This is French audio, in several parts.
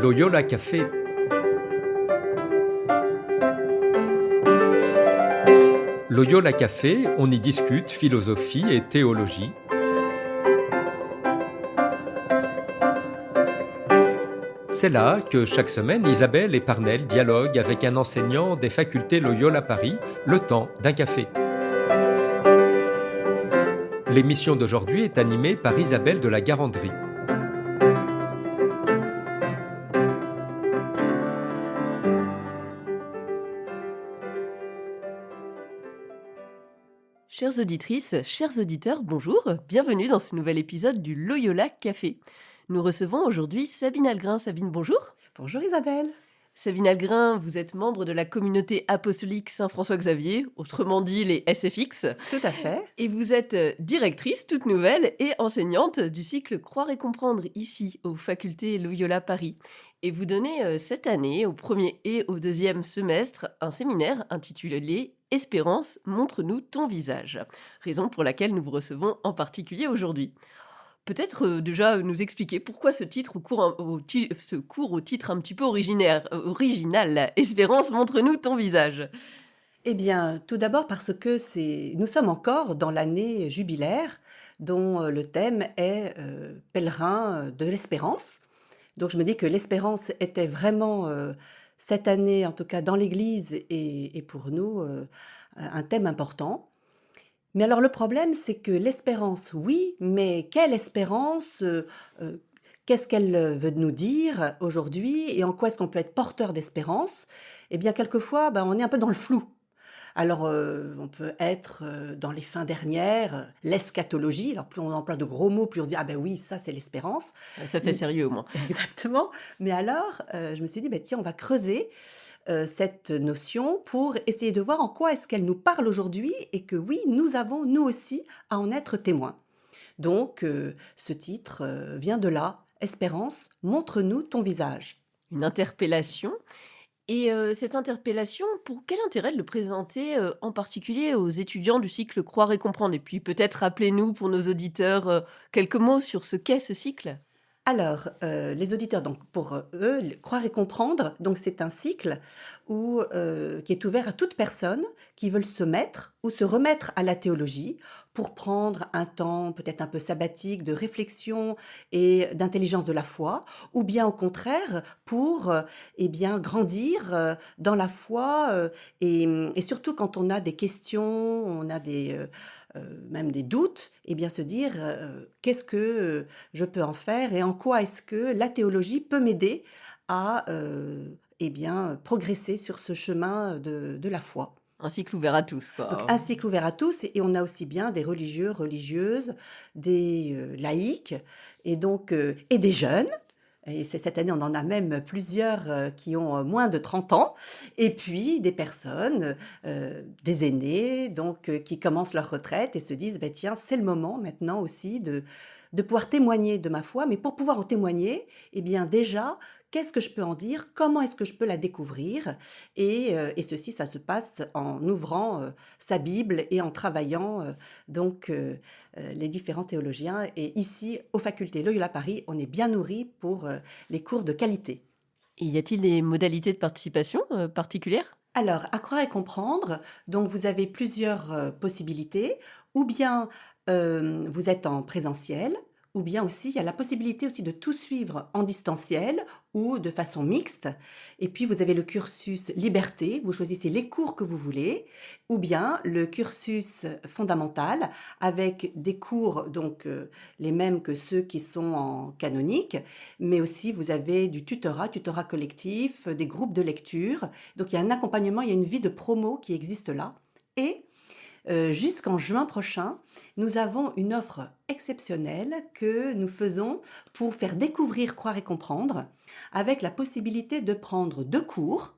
Loyola Café. Loyola Café, on y discute philosophie et théologie. C'est là que chaque semaine, Isabelle et Parnell dialoguent avec un enseignant des facultés Loyola Paris, le temps d'un café. L'émission d'aujourd'hui est animée par Isabelle de la Garandrie. Chères auditrices, chers auditeurs, bonjour, bienvenue dans ce nouvel épisode du Loyola Café. Nous recevons aujourd'hui Sabine Algrin. Sabine, bonjour. Bonjour Isabelle. Sabine Algrin, vous êtes membre de la communauté apostolique Saint-François-Xavier, autrement dit les SFX. Tout à fait. Et vous êtes directrice toute nouvelle et enseignante du cycle Croire et comprendre ici aux facultés Loyola Paris. Et vous donnez cette année, au premier et au deuxième semestre, un séminaire intitulé « Espérance, montre-nous ton visage », raison pour laquelle nous vous recevons en particulier aujourd'hui. Peut-être déjà nous expliquer pourquoi ce cours au titre un petit peu original, « Espérance, montre-nous ton visage ». Eh bien, tout d'abord parce que nous sommes encore dans l'année jubilaire dont le thème est pèlerin de l'espérance. Donc je me dis que l'espérance était vraiment cette année, en tout cas dans l'Église et pour nous, un thème important. Mais alors le problème, c'est que l'espérance, oui, mais quelle espérance qu'est-ce qu'elle veut nous dire aujourd'hui et en quoi est-ce qu'on peut être porteur d'espérance? Eh bien, quelquefois, on est un peu dans le flou. Alors, on peut être dans les fins dernières, l'eschatologie. Alors, plus on emploie de gros mots, plus on se dit ah ben oui, ça c'est l'espérance. Ça fait sérieux au moins. Exactement. Mais alors, je me suis dit tiens, on va creuser cette notion pour essayer de voir en quoi est-ce qu'elle nous parle aujourd'hui et que oui, nous avons nous aussi à en être témoins. Donc, ce titre vient de là. Espérance, montre-nous ton visage. Une interpellation. Et cette interpellation, pour quel intérêt de le présenter en particulier aux étudiants du cycle Croire et comprendre? Et puis peut-être rappelez-nous pour nos auditeurs quelques mots sur ce qu'est ce cycle. Alors, les auditeurs, donc pour eux, croire et comprendre, donc c'est un cycle qui est ouvert à toute personne qui veut se mettre ou se remettre à la théologie pour prendre un temps peut-être un peu sabbatique de réflexion et d'intelligence de la foi, ou bien au contraire pour grandir dans la foi et surtout quand on a des questions, on a même des doutes, et bien se dire qu'est-ce que je peux en faire et en quoi est-ce que la théologie peut m'aider à progresser sur ce chemin de la foi. Un cycle ouvert à tous, Donc quoi. un cycle ouvert à tous et on a aussi bien des religieux, religieuses, des laïcs et donc et des jeunes. Et cette année, on en a même plusieurs qui ont moins de 30 ans. Et puis, des personnes, des aînés, donc qui commencent leur retraite et se disent, tiens, c'est le moment maintenant aussi de pouvoir témoigner de ma foi. Mais pour pouvoir en témoigner, eh bien déjà, qu'est-ce que je peux en dire? Comment est-ce que je peux la découvrir? Et ceci, ça se passe en ouvrant sa Bible et en travaillant les différents théologiens. Et ici, aux facultés Loyola Paris, on est bien nourri pour les cours de qualité. Et y a-t-il des modalités de participation particulières? Alors, à croire et comprendre, donc vous avez plusieurs possibilités, ou bien vous êtes en présentiel, ou bien aussi il y a la possibilité aussi de tout suivre en distanciel ou de façon mixte. Et puis vous avez le cursus liberté, vous choisissez les cours que vous voulez, ou bien le cursus fondamental avec des cours donc les mêmes que ceux qui sont en canonique, mais aussi vous avez du tutorat collectif, des groupes de lecture. Donc il y a un accompagnement, il y a une vie de promo qui existe là. Et jusqu'en juin prochain, nous avons une offre exceptionnelle que nous faisons pour faire découvrir Croire et comprendre, avec la possibilité de prendre 2 cours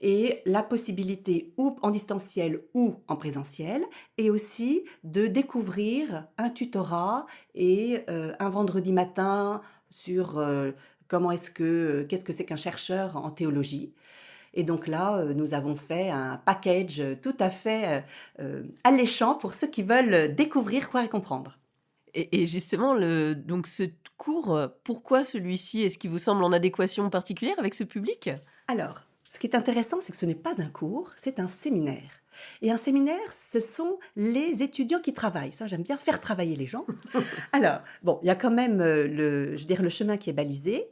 et la possibilité ou en distanciel ou en présentiel, et aussi de découvrir un tutorat et un vendredi matin sur qu'est-ce que c'est qu'un chercheur en théologie. Et donc là, nous avons fait un package tout à fait alléchant pour ceux qui veulent découvrir, croire et comprendre. Et justement, donc ce cours, pourquoi celui-ci? Est-ce qu'il vous semble en adéquation particulière avec ce public? Alors, ce qui est intéressant, c'est que ce n'est pas un cours, c'est un séminaire. Et un séminaire, ce sont les étudiants qui travaillent. Ça, j'aime bien faire travailler les gens. Alors, bon, il y a quand même je dirais, le chemin qui est balisé.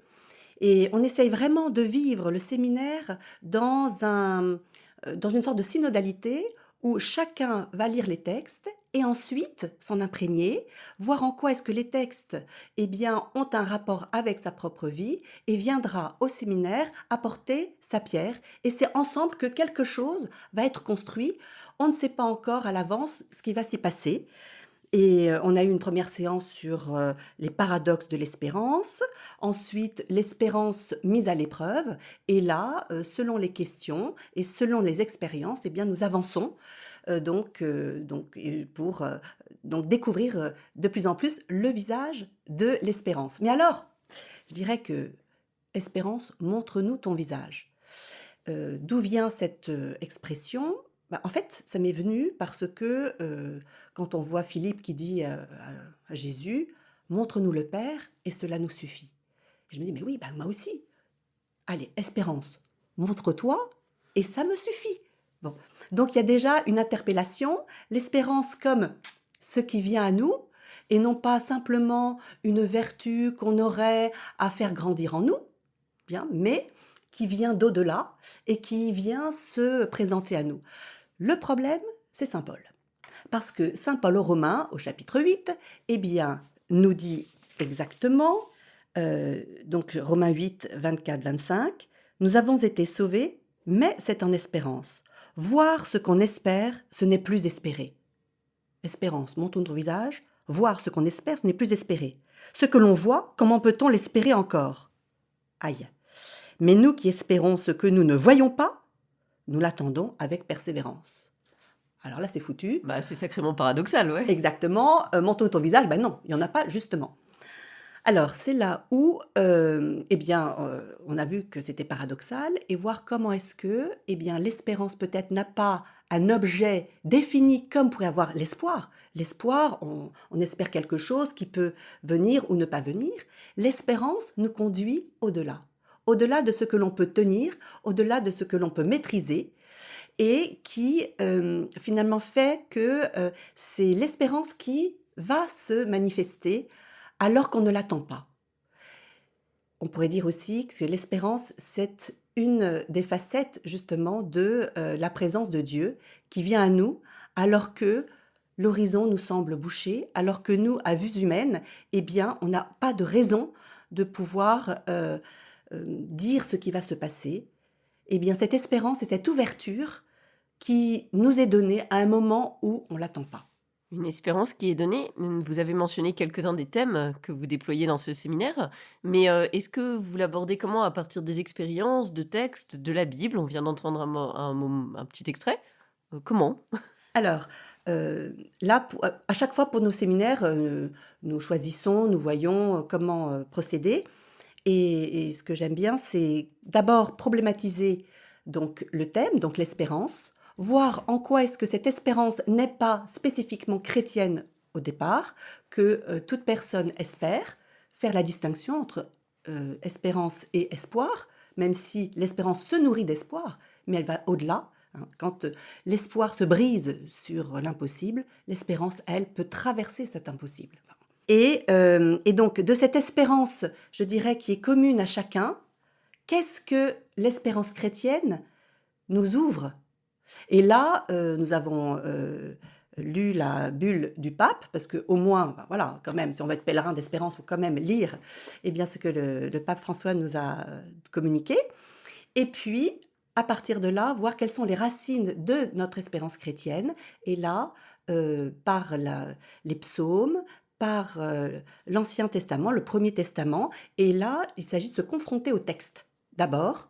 Et on essaye vraiment de vivre le séminaire dans une sorte de synodalité où chacun va lire les textes et ensuite s'en imprégner, voir en quoi est-ce que les textes eh bien, ont un rapport avec sa propre vie et viendra au séminaire apporter sa pierre. Et c'est ensemble que quelque chose va être construit. On ne sait pas encore à l'avance ce qui va s'y passer. Et on a eu une première séance sur les paradoxes de l'espérance, ensuite l'espérance mise à l'épreuve, et là, selon les questions et selon les expériences, eh bien, nous avançons pour donc découvrir de plus en plus le visage de l'espérance. Mais alors, je dirais que espérance, montre-nous ton visage. D'où vient cette expression? Bah, en fait, ça m'est venu parce que quand on voit Philippe qui dit à Jésus, montre-nous le Père et cela nous suffit. Je me dis, mais oui, bah, moi aussi. Allez, espérance, montre-toi et ça me suffit. Bon. Donc il y a déjà une interpellation, l'espérance comme ce qui vient à nous et non pas simplement une vertu qu'on aurait à faire grandir en nous, bien, mais qui vient d'au-delà et qui vient se présenter à nous. Le problème, c'est saint Paul. Parce que saint Paul aux Romains, au chapitre 8, eh bien, nous dit exactement, donc Romains 8, 24-25, « Nous avons été sauvés, mais c'est en espérance. Voir ce qu'on espère, ce n'est plus espérer. » Espérance, montre ton visage. Voir ce qu'on espère, ce n'est plus espérer. Ce que l'on voit, comment peut-on l'espérer encore? Aïe. Mais nous qui espérons ce que nous ne voyons pas, nous l'attendons avec persévérance. Alors là, c'est foutu. Bah, c'est sacrément paradoxal, ouais. Exactement. Montre ton visage, ben non, il n'y en a pas, justement. Alors, c'est là où, on a vu que c'était paradoxal et voir comment est-ce que, l'espérance peut-être n'a pas un objet défini comme pourrait avoir l'espoir. L'espoir, on espère quelque chose qui peut venir ou ne pas venir. L'espérance nous conduit au-delà. Au-delà de ce que l'on peut tenir, au-delà de ce que l'on peut maîtriser et qui finalement fait que c'est l'espérance qui va se manifester alors qu'on ne l'attend pas. On pourrait dire aussi que l'espérance, c'est une des facettes justement de la présence de Dieu qui vient à nous alors que l'horizon nous semble bouché, alors que nous, à vue humaine, on n'a pas de raison de pouvoir dire ce qui va se passer. Cette espérance et cette ouverture qui nous est donnée à un moment où on ne l'attend pas. Une espérance qui est donnée. Vous avez mentionné quelques-uns des thèmes que vous déployez dans ce séminaire, mais est-ce que vous l'abordez comment? À partir des expériences, de textes, de la Bible? On vient d'entendre un petit extrait. Comment? Alors, là, à chaque fois pour nos séminaires, nous choisissons, nous voyons comment procéder. Et ce que j'aime bien, c'est d'abord problématiser donc, le thème, donc l'espérance, voir en quoi est-ce que cette espérance n'est pas spécifiquement chrétienne au départ, que toute personne espère, faire la distinction entre espérance et espoir, même si l'espérance se nourrit d'espoir, mais elle va au-delà. Quand l'espoir se brise sur l'impossible, l'espérance, elle, peut traverser cet impossible. Et donc, de cette espérance, je dirais, qui est commune à chacun, qu'est-ce que l'espérance chrétienne nous ouvre? Et là, nous avons lu la bulle du pape, parce qu'au moins, voilà, quand même, si on veut être pèlerin d'espérance, il faut quand même lire ce que le pape François nous a communiqué. Et puis, à partir de là, voir quelles sont les racines de notre espérance chrétienne. Et là, par les psaumes, par l'Ancien Testament, le Premier Testament. Et là, il s'agit de se confronter au texte. D'abord,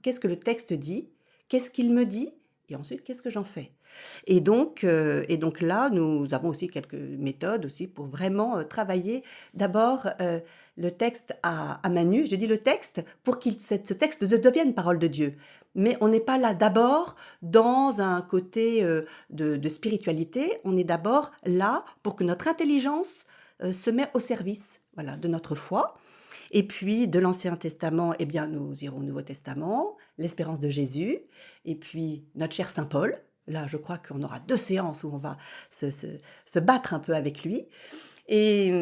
qu'est-ce que le texte dit? Qu'est-ce qu'il me dit? Et ensuite, qu'est-ce que j'en fais? Et donc là, nous avons aussi quelques méthodes aussi pour vraiment travailler d'abord le texte à main nue. Je dis le texte pour que ce texte devienne parole de Dieu. Mais on n'est pas là d'abord dans un côté de spiritualité. On est d'abord là pour que notre intelligence se met au service, voilà, de notre foi. Et puis de l'Ancien Testament, eh bien, nous irons au Nouveau Testament, l'espérance de Jésus, et puis notre cher Saint Paul. Là, je crois qu'on aura 2 séances où on va se se se battre un peu avec lui. Et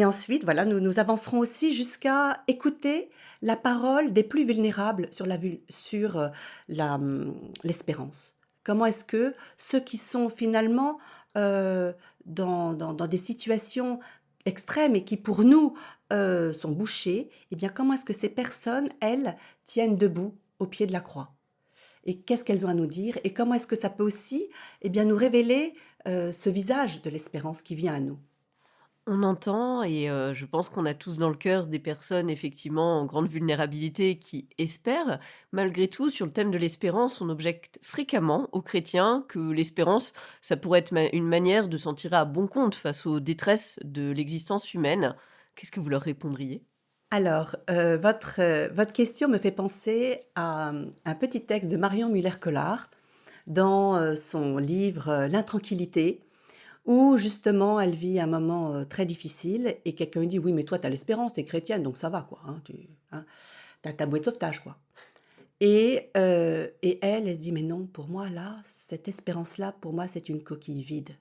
ensuite, voilà, nous avancerons aussi jusqu'à écouter la parole des plus vulnérables sur l'espérance. Comment est-ce que ceux qui sont finalement, dans des situations extrêmes et qui pour nous, sont bouchées, eh bien, comment est-ce que ces personnes, elles, tiennent debout au pied de la croix? Et qu'est-ce qu'elles ont à nous dire? Et comment est-ce que ça peut aussi, eh bien, nous révéler, ce visage de l'espérance qui vient à nous? On entend et je pense qu'on a tous dans le cœur des personnes effectivement en grande vulnérabilité qui espèrent. Malgré tout, sur le thème de l'espérance, on objecte fréquemment aux chrétiens que l'espérance, ça pourrait être une manière de s'en tirer à bon compte face aux détresses de l'existence humaine. Qu'est-ce que vous leur répondriez? Alors, votre question me fait penser à, un petit texte de Marion Muller-Collard dans, son livre, «L'intranquillité», où justement elle vit un moment, très difficile et quelqu'un lui dit: «Oui, mais toi tu as l'espérance, tu es chrétienne donc ça va quoi, hein, tu as ta bouée de sauvetage quoi». Et elle se dit: «Mais non, pour moi là, cette espérance-là, pour moi c'est une coquille vide.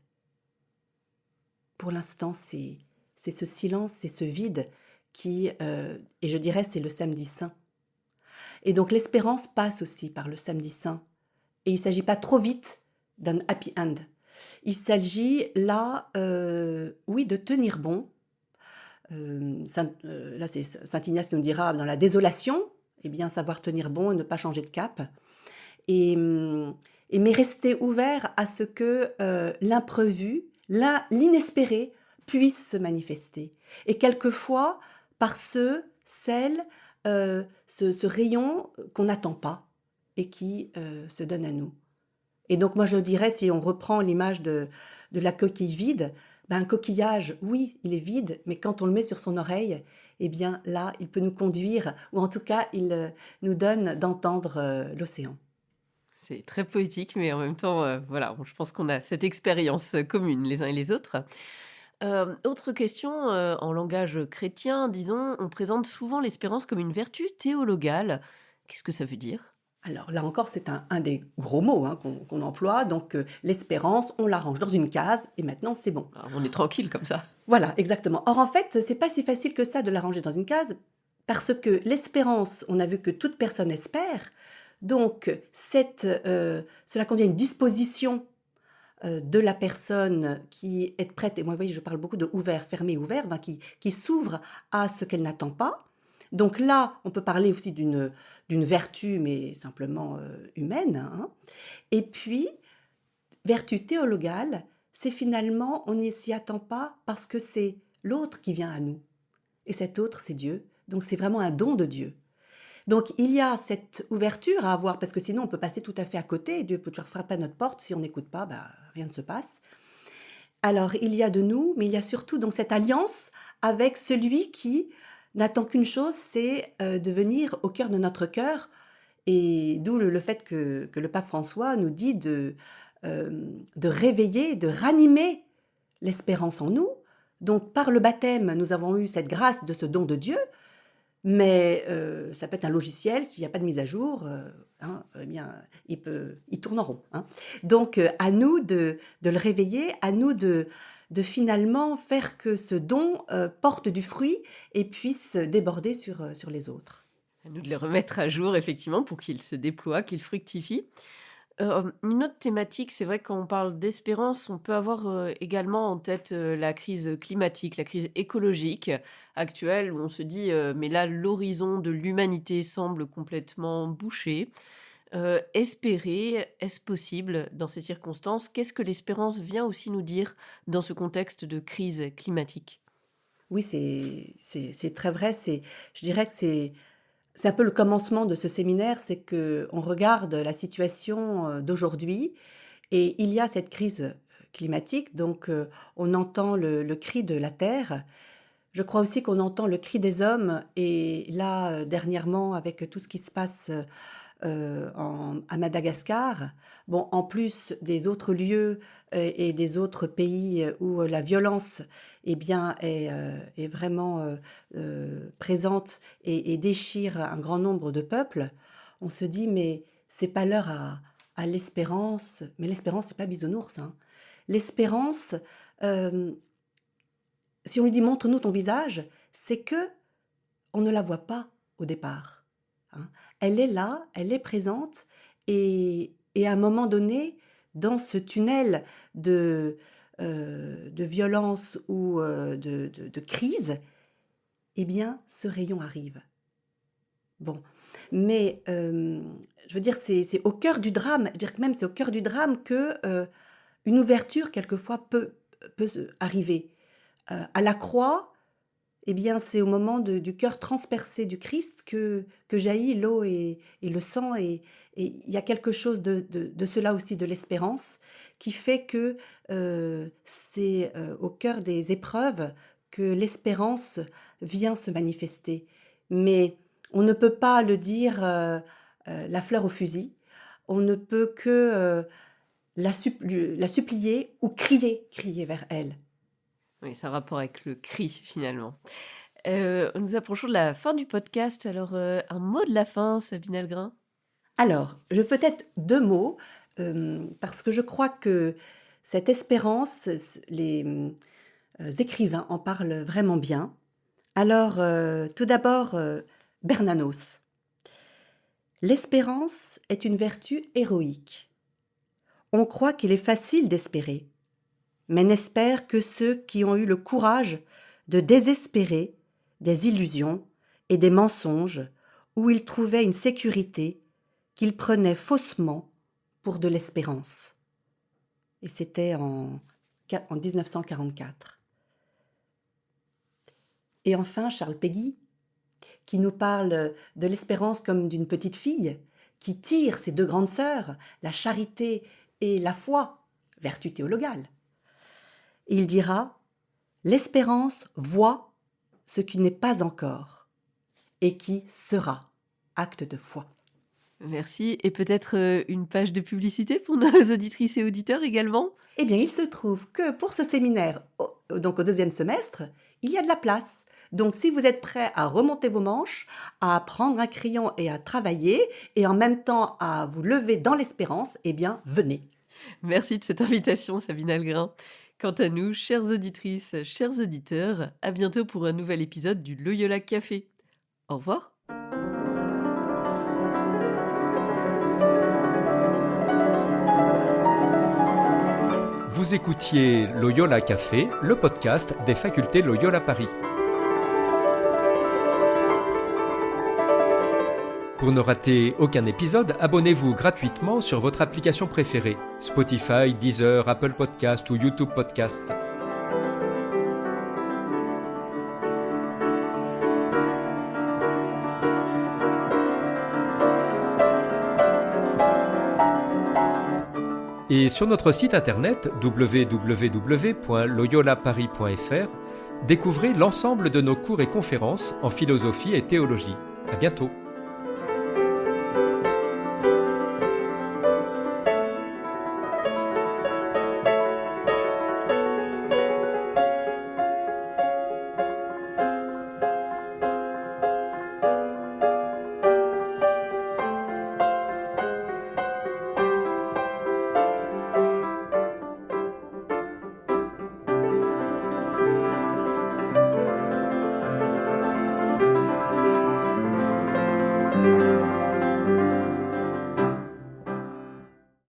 Pour l'instant c'est ce silence, c'est ce vide qui, et je dirais c'est le samedi saint». Et donc l'espérance passe aussi par le samedi saint et il ne s'agit pas trop vite d'un happy end. Il s'agit là, oui, de tenir bon. Là, c'est saint Ignace qui nous dira: «Dans la désolation, eh bien, savoir tenir bon et ne pas changer de cap» et mais rester ouvert à ce que, l'imprévu, l'inespéré puisse se manifester et quelquefois par celles, ce rayon qu'on n'attend pas et qui, se donne à nous. Et donc moi je dirais, si on reprend l'image de la coquille vide, ben, un coquillage, oui, il est vide, mais quand on le met sur son oreille, eh bien là, il peut nous conduire ou en tout cas il, nous donne d'entendre, l'océan. C'est très poétique, mais en même temps, voilà, je pense qu'on a cette expérience, commune les uns et les autres. Autre question, en langage, chrétien, disons, on présente souvent l'espérance comme une vertu théologale. Qu'est-ce que ça veut dire? Alors là encore, c'est un des gros mots, hein, qu'on emploie, donc l'espérance, on la range dans une case et maintenant c'est bon. Ah, on est tranquille comme ça. Voilà, exactement. Or en fait, c'est pas si facile que ça de la ranger dans une case, parce que l'espérance, on a vu que toute personne espère, donc cela convient à une disposition, de la personne qui est prête et moi, vous voyez, je parle beaucoup de ouvert, fermé, ouvert, ben qui s'ouvre à ce qu'elle n'attend pas. Donc là, on peut parler aussi d'une vertu, mais simplement, humaine, hein. Et puis, vertu théologale, c'est finalement, on ne s'y attend pas parce que c'est l'autre qui vient à nous et cet autre, c'est Dieu. Donc c'est vraiment un don de Dieu. Donc il y a cette ouverture à avoir parce que sinon on peut passer tout à fait à côté et Dieu peut toujours frapper à notre porte. Si on n'écoute pas, bah, rien ne se passe. Alors il y a de nous, mais il y a surtout donc cette alliance avec celui qui n'attend qu'une chose, c'est, de venir au cœur de notre cœur et d'où le fait que le pape François nous dit de réveiller, de ranimer l'espérance en nous. Donc par le baptême, nous avons eu cette grâce de ce don de Dieu, mais ça peut être un logiciel, s'il n'y a pas de mise à jour, hein, eh bien, il tourne en rond, hein. Donc à nous de le réveiller, à nous de finalement faire que ce don, porte du fruit et puisse déborder sur les autres. À nous de les remettre à jour effectivement pour qu'ils se déploient, qu'ils fructifient. Une autre thématique, c'est vrai quand on parle d'espérance, on peut avoir, également en tête, la crise climatique, la crise écologique actuelle où on se dit, «Mais là, l'horizon de l'humanité semble complètement bouché». Espérer, est-ce possible dans ces circonstances? Qu'est-ce que l'espérance vient aussi nous dire dans ce contexte de crise climatique? Oui, c'est très vrai, je dirais que c'est un peu le commencement de ce séminaire, c'est que on regarde la situation, d'aujourd'hui et il y a cette crise, climatique donc on entend le cri de la terre. Je crois aussi qu'on entend le cri des hommes et là, dernièrement avec tout ce qui se passe, à Madagascar. Bon, en plus des autres lieux et des autres pays où la violence eh bien, est vraiment présente et déchire un grand nombre de peuples, on se dit, mais c'est pas l'heure à l'espérance. Mais l'espérance, c'est pas bisounours, hein. L'espérance, euh, si on lui dit montre-nous ton visage, c'est que on ne la voit pas au départ, hein. Elle est là, elle est présente, et à un moment donné, dans ce tunnel de violence ou de crise, eh bien, ce rayon arrive. Bon, mais je veux dire, c'est au cœur du drame. Je veux dire que même c'est au cœur du drame que une ouverture quelquefois peut arriver. À la croix, eh bien, c'est au moment du cœur transpercé du Christ que jaillit l'eau et le sang. Et il y a quelque chose de cela aussi, de l'espérance, qui fait que c'est au cœur des épreuves que l'espérance vient se manifester. Mais on ne peut pas le dire la fleur au fusil. On ne peut que la supplier ou crier vers elle. Oui, c'est un rapport avec le cri finalement. Nous approchons de la fin du podcast, alors un mot de la fin, Sabine Algrin? Alors, je peut-être 2 mots, parce que je crois que cette espérance, les écrivains en parlent vraiment bien. Alors, tout d'abord, Bernanos. L'espérance est une vertu héroïque. On croit qu'il est facile d'espérer, mais n'espèrent que ceux qui ont eu le courage de désespérer des illusions et des mensonges où ils trouvaient une sécurité qu'ils prenaient faussement pour de l'espérance. Et c'était en 1944. Et enfin, Charles Péguy, qui nous parle de l'espérance comme d'une petite fille qui tire ses 2 grandes sœurs, la charité et la foi, vertu théologale. Il dira « L'espérance voit ce qui n'est pas encore et qui sera acte de foi. » Merci. Et peut-être une page de publicité pour nos auditrices et auditeurs également? Eh bien, il se trouve que pour ce séminaire, donc au 2e semestre, il y a de la place. Donc, si vous êtes prêts à remonter vos manches, à prendre un crayon et à travailler, et en même temps à vous lever dans l'espérance, eh bien, venez. Merci de cette invitation, Sabine Algrin. Quant à nous, chères auditrices, chers auditeurs, à bientôt pour un nouvel épisode du Loyola Café. Au revoir. Vous écoutiez Loyola Café, le podcast des facultés Loyola Paris. Pour ne rater aucun épisode, abonnez-vous gratuitement sur votre application préférée, Spotify, Deezer, Apple Podcast ou YouTube Podcast. Et sur notre site internet www.loyolaparis.fr, découvrez l'ensemble de nos cours et conférences en philosophie et théologie. À bientôt.